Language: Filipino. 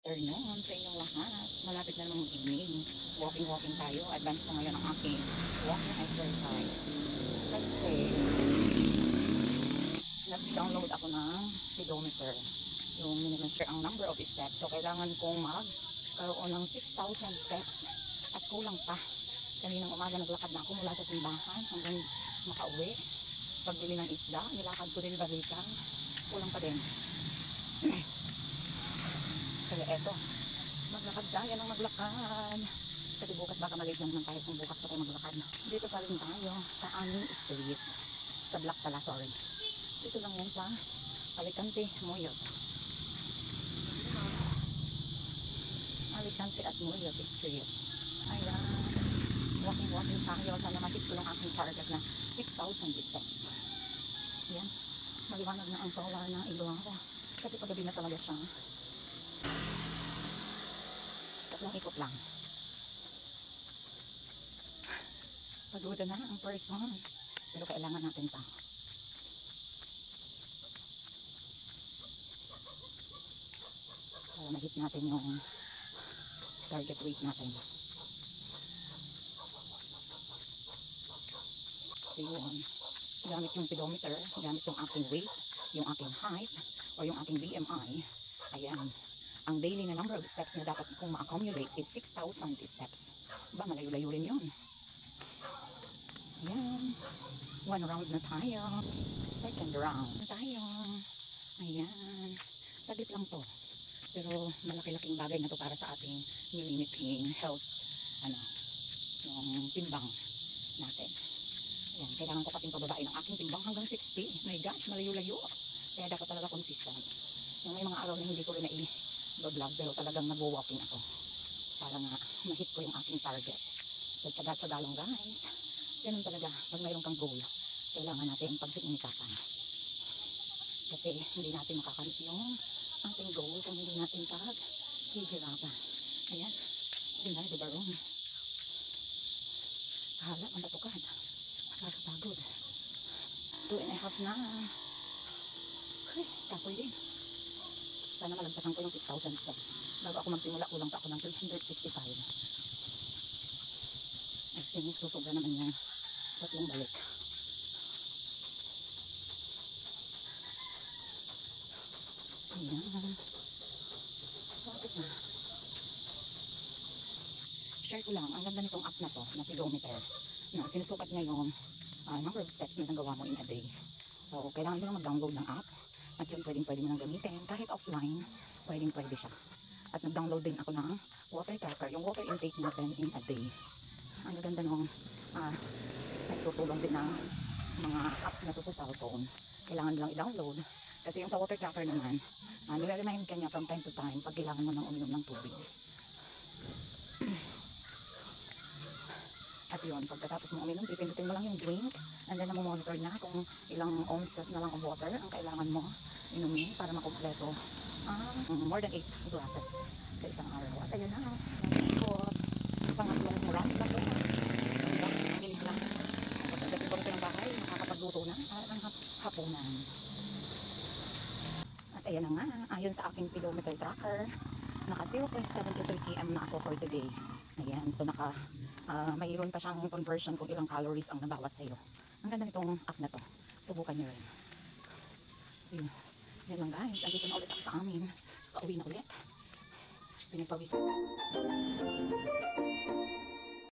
Afternoon sa inyong lahat. Malapit na namang evening. Walking tayo. Advance na ngayon ang aking walking exercise. Kasi nag-download ako ng pedometer. Yung minimeasure ang number of steps. So kailangan kong magkaroon ng 6,000 steps. At kulang pa. Kaninang umaga naglakad na ako mula sa timbahan hanggang makauwi. Pagbili ng isda, nilakad ko din balikan. Kulang pa din. Kaya eto, maglakad tayo ng maglakad. Kasi bukas baka malate naman tayo kung bukas pa tayo maglakad. Dito pa rin tayo sa aming street. Sa block pala, sorry. Dito lang yan sa Alicante, Moyot. Alicante at Moyot Street. Ayan. Walking tayo. Sana mahit ko lang aking target na 6,000 steps. Ayan. Maliwanag na ang solar na ilong ko. Kasi paggabi na talaga siya. Tatlong ikot lang. Pagoda na ang person. Pero kailangan natin pa. Para mahit natin yung target weight natin. Kasi yun, gamit yung pedometer, gamit yung aking weight, yung aking height, o yung aking BMI. Ayan. Ang daily na number of steps na dapat kong ma-accumulate is 6,000 steps. Ba, malayo-layo rin yun. Ayan. One round na tayo. Second round na tayo. Ayan. Saglit lang to. Pero malaki-laking bagay na to para sa ating limiting health, yung timbang natin. Ayan. Kailangan ko pating pababain ang aking timbang hanggang 60. My gosh, malayo-layo. Kaya dapat talaga consistent. Yung may mga araw na hindi ko rin vlog, pero talagang nag-walking ako para nga ma-hit ko yung aking target. So tsaga-tsaga lang guys. Ganun talaga, pag mayroon kang goal, kailangan natin pagsinikatan. Kasi hindi natin makakalit yung ating goal kung hindi natin paghihirapan. Ayan, hindi na, diba ron? Kahalap ang batukan. Nakakapagod. 2.5 na. Ay, kapoy din. Sana malagpasan ko yung 6,000 steps. Bago ako magsimula, kulang pa ako ng 365. I think susobra naman niya tatlong balik. Ayan. Bakit na? Share ko lang, ang ganda nitong app na to, na pedometer, na sinusukat niya yung number of steps na nagawa mo in a day. So, kailangan mo lang mag-download ng app. At yun, pwede mo nang gamitin. Kahit offline, pwede siya. At nag-download din ako ng water tracker, yung water intake natin in a day. Ang ganda nung nagtutulong din ng mga apps na to sa cellphone. Kailangan lang i-download. Kasi yung sa water tracker naman, nire-remind ka niya from time to time pag kailangan mo nang uminom ng tubig. At yun, pagkatapos mo uminom, pipindutin mo lang yung drink, and then monitor na kung ilang ounces na lang of water ang kailangan mo inumin para makumpleto more than 8 glasses sa isang araw. At ayun na, ikot, pangatlong round na to. Ang bilis lang. Pagkagating ko rin ng bahay, makakapagluto na ang hapunan. At ayan na nga, ayon sa aking pedometer tracker, naka 0.73 km na ako for today. Ayan, so mayroon pa siyang conversion kung ilang calories ang nabawas sa'yo. Ang ganda nitong app na to. Subukan nyo rin. So, yan lang guys. Andito na ulit ako sa amin. Pauwi na ulit. Pinagpawis.